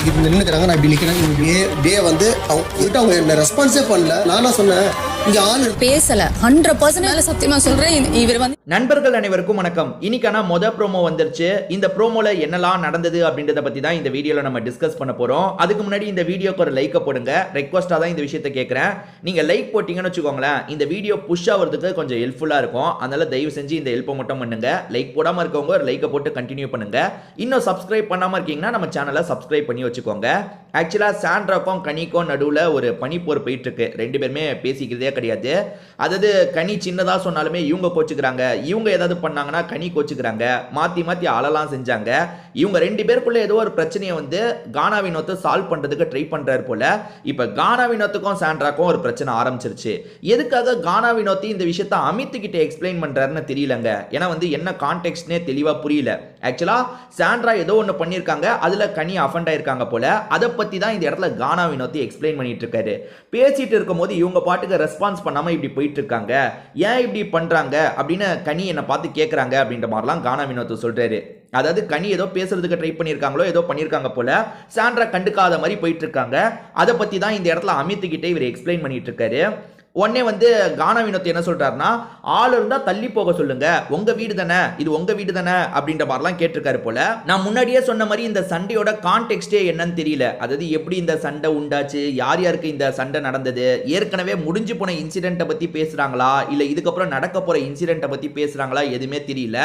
நின்னுக்கிறாங்க. நான் இப்படி நிக்கிறேன். டே வந்து அவங்க என்ன ரெஸ்பான்ஸே பண்ணல. நானா சொன்னேன் இங்க ஆள் பேசல 100% சத்தியமா சொல்றேன். இவர் வந்து நண்பர்கள் அனைவருக்கும் வணக்கம். இன்னைக்கான ப்ரோமோ வந்துருச்சு. இந்த ப்ரோமோல என்னெல்லாம் நடந்தது அப்படின்றத பத்தி தான் இந்த வீடியோல நம்ம டிஸ்கஸ் பண்ண போறோம். அதுக்கு முன்னாடி இந்த வீடியோக்கு ஒரு லைக் போடுங்க. ரெக்வஸ்டா தான் இந்த விஷயத்தை கேட்கிறேன். நீங்க லைக் போட்டீங்கன்னு வச்சுக்கோங்களேன், இந்த வீடியோ புஷ் ஆகிறதுக்கு கொஞ்சம் ஹெல்ப்ஃபுல்லா இருக்கும். அதனால தயவு செஞ்சு இந்த ஹெல்ப்பை மட்டும் பண்ணுங்க. லைக் போடாம இருக்கவங்க ஒரு லைக்கை போட்டு கண்டினியூ பண்ணுங்க. இன்னும் சப்ஸ்கிரைப் பண்ணாம இருக்கீங்கன்னா நம்ம சேனலை சப்ஸ்கிரைப் பண்ணி வச்சுக்கோங்க. ஆக்சுவலா சாண்ட்ராக்கும் கனிக்கும் நடுவுல ஒரு பனிப்போர் போயிட்டு இருக்கு. ரெண்டு பேருமே பேசிக்கிறதே கிடையாது. அதாவது கனி சின்னதா சொன்னாலுமே இவங்க கோச்சுக்கிறாங்க, இவங்க ஏதாவது பண்ணாங்கன்னா கனி கோச்சுக்கிறாங்க, மாத்தி மாத்தி அழலாம் செஞ்சாங்க. இவங்க ரெண்டு பேருக்குள்ள ஏதோ ஒரு பிரச்சனையை வந்து கானா வினோத் சால்வ் பண்றதுக்கு ட்ரை பண்றாரு போல. இப்ப கானா வினோத்துக்கும் சாண்ட்ராக்கும் ஒரு பிரச்சனை ஆரம்பிச்சிருச்சு. எதுக்காக கானா வினோத் இந்த விஷயத்தை அமித் கிட்ட எக்ஸ்பிளைன் பண்றாருன்னு தெரியலங்க. ஏன்னா வந்து என்ன கான்டெக்ட்னே தெளிவா புரியல. ஆக்சுவலா சாண்ட்ரா ஏதோ ஒன்று பண்ணியிருக்காங்க, அதுல கனி அஃபண்ட் ஆயிருக்காங்க போல. அதை பத்தி தான் இந்த இடத்துல கானா வினோத் எக்ஸ்பிளைன் பண்ணிட்டு இருக்காரு. பேசிட்டு இருக்கும் போது இவங்க பாட்டுக்கு ரெஸ்பான்ஸ் பண்ணாம இப்படி போயிட்டு இருக்காங்க, ஏன் இப்படி பண்றாங்க அப்படின்னு கனி என்ன பார்த்து கேட்கறாங்க அப்படின்ற மாதிரிலாம் கானா வினோத் சொல்றாரு. அதாவது கனி ஏதோ பேசுறதுக்கு ட்ரை பண்ணியிருக்காங்களோ ஏதோ பண்ணியிருக்காங்க போல, சாண்ட்ரா கண்டுக்காத மாதிரி போயிட்டு இருக்காங்க. அதை பத்தி தான் இந்த இடத்துல அமித் கிட்ட இவர் எக்ஸ்பிளைன் பண்ணிட்டு இருக்காரு. உடனே வந்து கானா வினோத் என்ன சொல்றாருன்னா, ஆள் இருந்தா தள்ளி போக சொல்லுங்க, உங்க வீடு தானே, இது உங்க வீடு தானே அப்படின்ற மாதிரிலாம் கேட்டிருக்காரு போல. நான் முன்னாடியே சொன்ன மாதிரி இந்த சண்டையோட கான்டெக்ஸ்டே என்னன்னு தெரியல. அதாவது எப்படி இந்த சண்டை உண்டாச்சு, யார் யாருக்கு இந்த சண்டை நடந்தது, ஏற்கனவே முடிஞ்சு போன இன்சிடென்ட்டை பத்தி பேசுறாங்களா இல்ல இதுக்கப்புறம் நடக்க போற இன்சிடென்ட்டை பத்தி பேசுறாங்களா எதுவுமே தெரியல.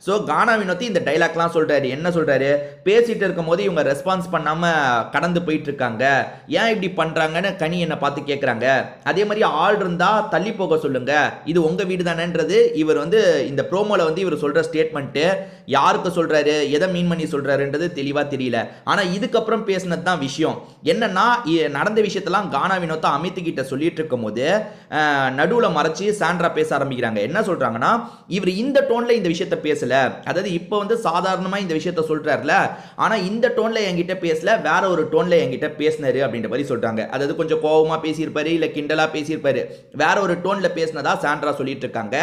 ஸோ கானா வினோத் இந்த டைலாக்லாம் சொல்றாரு. என்ன சொல்றாரு, பேசிட்டு இருக்கும் போது இவங்க ரெஸ்பான்ஸ் பண்ணாம கடந்து போயிட்டு இருக்காங்க, ஏன் இப்படி பண்றாங்கன்னு கனி என்ன பார்த்து கேட்கறாங்க. அதே மாதிரி ஆள் இருந்தா தள்ளி போக சொல்லுங்க, இது உங்க வீடு தானேன்றது இவர் வந்து இந்த ப்ரோமோல வந்து இவர் சொல்ற ஸ்டேட்மெண்ட் யாருக்கு சொல்றாரு, எதை மீன் பண்ணி சொல்றாருன்றது தெளிவா தெரியல. ஆனா இதுக்கப்புறம் பேசினது தான் விஷயம். என்னன்னா நடந்த விஷயத்தெல்லாம் கானா வினோத் அமித் கிட்ட சொல்லிட்டு இருக்கும் போது நடுவுல மறைச்சு சாண்ட்ரா பேச ஆரம்பிக்கிறாங்க. என்ன சொல்றாங்கன்னா, இவர் இந்த டோன்ல இந்த விஷயத்த பேசல, அதாவது இப்போ வந்து சாதாரணமா இந்த விஷயத்த சொல்றாருல, ஆனா இந்த டோன்ல என்கிட்ட பேசல, வேற ஒரு டோன்ல என்கிட்ட பேசினாரு அப்படின்ற மாதிரி சொல்றாங்க. அதாவது கொஞ்சம் கோவமா பேசியிருப்பாரு, இல்ல கிண்டலா பேசியிருப்பாரு, வேற ஒரு டோன்ல பேசினதா சாண்ட்ரா சொல்லிட்டு இருக்காங்க.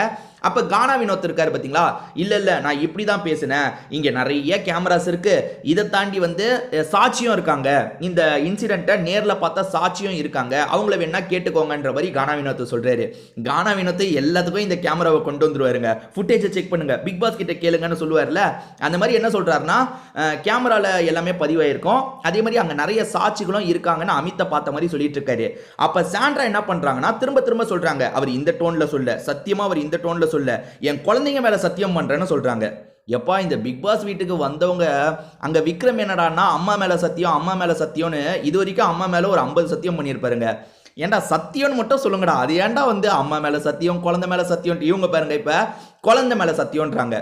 அப்ப கானா வினோத் இருக்காரு பாத்தீங்களா, இல்ல நான் இப்படி தான் பேசினேன், இங்க நிறைய கேமராஸ் இருக்கு, இதை தாண்டி வந்து சாட்சியம் இருக்காங்க, இந்த இன்சிடென்ட்டை நேர்ல பார்த்தா சாட்சியம் இருக்காங்க, அவங்கள வேணா கேட்டுக்கோங்கன்ற மாதிரி கானா வினோத் சொல்றாரு. கானா வினோத் எல்லாத்துக்கும் இந்த கேமராவை கொண்டு வந்துருவாருங்க, ஃபுட்டேஜை செக் பண்ணுங்க, பிக் பாஸ் கிட்ட கேளுங்கன்னு சொல்லுவார்ல, அந்த மாதிரி என்ன சொல்றாருன்னா, கேமரால எல்லாமே பதிவாயிருக்கும், அதே மாதிரி அங்க நிறைய சாட்சிகளும் இருக்காங்கன்னு அமித்தை பார்த்த மாதிரி சொல்லிட்டு இருக்காரு. அப்ப சாண்ட்ரா என்ன பண்றாங்கன்னா, திரும்ப திரும்ப சொல்றாங்க, அவர் இந்த டோன்ல சொல்ல, சத்தியமா அவர் இந்த டோன்ல சொல்ல, என் குழந்தைங்க மேல சத்தியம் பண்றேன்னு சொல்றாங்க. எப்பா இந்த பிக் பாஸ் வீட்டுக்கு வந்தவங்க அங்க விக்ரம் என்னடான்னா அம்மா மேல சத்தியம், அம்மா மேல சத்தியம்னு இது வரைக்கும் அம்மா மேல ஒரு 50 சத்தியம் பண்ணியிருப்பாருங்க. ஏன்டா சத்தியம்னு மட்டும் சொல்லுங்கடா, அது ஏன்டா வந்து அம்மா மேல சத்தியம், குழந்தை மேல சத்தியம், இவங்க பாருங்க இப்ப குழந்தை மேல சத்தியம்ன்றாங்க.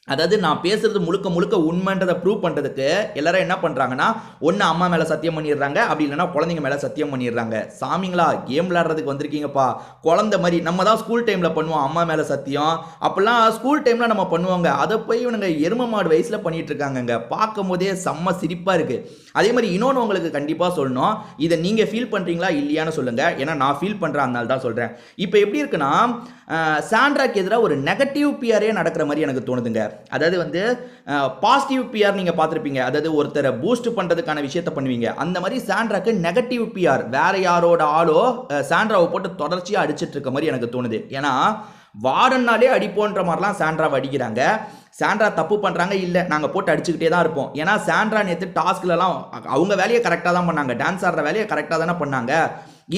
அதாவது நான் பேசுறது முழுக்க முழுக்க உண்மைன்றதை ப்ரூவ் பண்றதுக்கு எல்லாரும் என்ன பண்றாங்கன்னா, ஒன்னு அம்மா மேல சத்தியம் பண்ணிடுறாங்க, அப்படி இல்லைன்னா குழந்தைங்க மேல சத்தியம் பண்ணிடுறாங்க. சாமிங்களா, கேம் விளையாடுறதுக்கு வந்திருக்கீங்கப்பா, குழந்தை மாதிரி நம்ம தான் ஸ்கூல் டைம்ல பண்ணுவோம் அம்மா மேல சத்தியம், அப்பெல்லாம் ஸ்கூல் டைம்ல நம்ம பண்ணுவாங்க, அதை போய் இவனுங்க எரும மாடு வயசுல பண்ணிட்டு இருக்காங்க. பார்க்கும் போதே செம்ம சிரிப்பா இருக்கு. அதே மாதிரி இன்னொன்று உங்களுக்கு கண்டிப்பா சொல்லணும், இதை நீங்க ஃபீல் பண்றீங்களா இல்லையான்னு சொல்லுங்க, ஏன்னா நான் ஃபீல் பண்றேன், அதனால தான் சொல்றேன். இப்போ எப்படி இருக்குன்னா, சாண்ட்ராக்கு எதிராக ஒரு நெகட்டிவ் பிஆரே நடக்கிற மாதிரி எனக்கு தோணுதுங்க. அதாவது வந்து பாசிட்டிவ் பிஆர் நீங்க பார்த்துருப்பீங்க, அதாவது ஒருத்தரை பூஸ்ட் பண்றதுக்கான விஷயத்தை பண்ணுவீங்க, அந்த மாதிரி சாண்ட்ராக்கு நெகட்டிவ் பிஆர், வேற யாரோட ஆளோ சாண்ட்ராவை போட்டு தொடர்ச்சியா அடிச்சிட்டு இருக்க மாதிரி எனக்கு தோணுது. ஏன்னா வாரன்னாலே அடிப்போன்ற மாதிரிலாம் சாண்ட்ராவை அடிக்கிறாங்க. சாண்ட்ரா தப்பு பண்றாங்க இல்ல, நாங்க போட்டு அடிச்சுக்கிட்டே தான் இருப்போம். ஏன்னா சாண்ட்ரா நேற்று டாஸ்க்லாம் அவங்க வேலையை கரெக்டாக தான் பண்ணாங்க, டான்ஸ் ஆடுற வேலையை கரெக்டாக தானே பண்ணாங்க.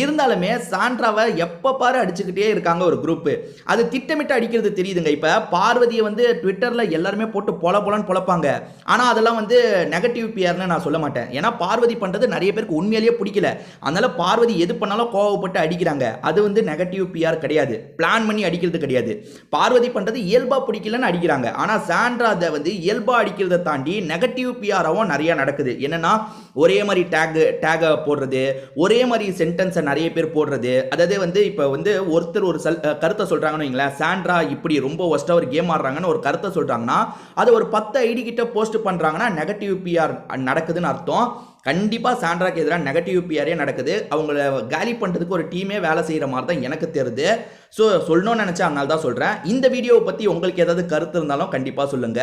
இருந்தாலுமே சாண்ட்ராவை எப்ப பாரு அடிச்சுக்கிட்டே இருக்காங்க ஒரு குரூப். அது திட்டமிட்டு அடிக்கிறது தெரியுதுங்க. இப்ப பார்வதியை வந்து ட்விட்டர்ல எல்லாருமே போட்டு பொலன்னு பொழப்பாங்க, ஆனா அதெல்லாம் வந்து நெகட்டிவ் பிஆர்னு நான் சொல்ல மாட்டேன். ஏன்னா பார்வதி பண்றது நிறைய பேருக்கு உண்மையிலேயே பிடிக்கல, அதனால பார்வதி எது பண்ணாலும் கோவப்பட்டு அடிக்கிறாங்க. அது வந்து நெகட்டிவ் பிஆர் கிடையாது, பிளான் பண்ணி அடிக்கிறது கிடையாது. பார்வதி பண்றது இயல்பா பிடிக்கலன்னு அடிக்கிறாங்க, ஆனா சாண்ட்ரா அதை வந்து இயல்பா அடிக்கிறத தாண்டி நெகட்டிவ் பிஆராவும் நிறைய நடக்குது. என்னன்னா ஒரே மாதிரி டேக் போடுறது, ஒரே மாதிரி சென்டென்ஸ் நிறைய பேர் போடுறது. அதாவது வந்து இப்போ வந்து ஒருத்தர் ஒரு கருத்தை சொல்றாங்கன்னு வைங்களேன், சாண்ட்ரா இப்படி ரொம்ப ஒஸ்டா ஒரு கேம் ஆடுறாங்கன்னு ஒரு கருத்தை சொல்றாங்கன்னா, அது ஒரு 10 ஐடி கிட்ட போஸ்ட் பண்றாங்கன்னா நெகட்டிவ் பிஆர் நடக்குதுன்னு அர்த்தம். கண்டிப்பா சாண்ட்ராக்கு எதிராக நெகட்டிவ் பிஆரே நடக்குது. அவங்கள காலி பண்றதுக்கு ஒரு டீமே வேலை செய்யற மாதிரி தான் எனக்கு தெரியுது. ஸோ சொல்லணும்னு நினைச்சா அதனால தான் சொல்றேன். இந்த வீடியோவை பத்தி உங்களுக்கு ஏதாவது கருத்து இருந்தாலும் கண்டிப்பா சொல்லுங்க.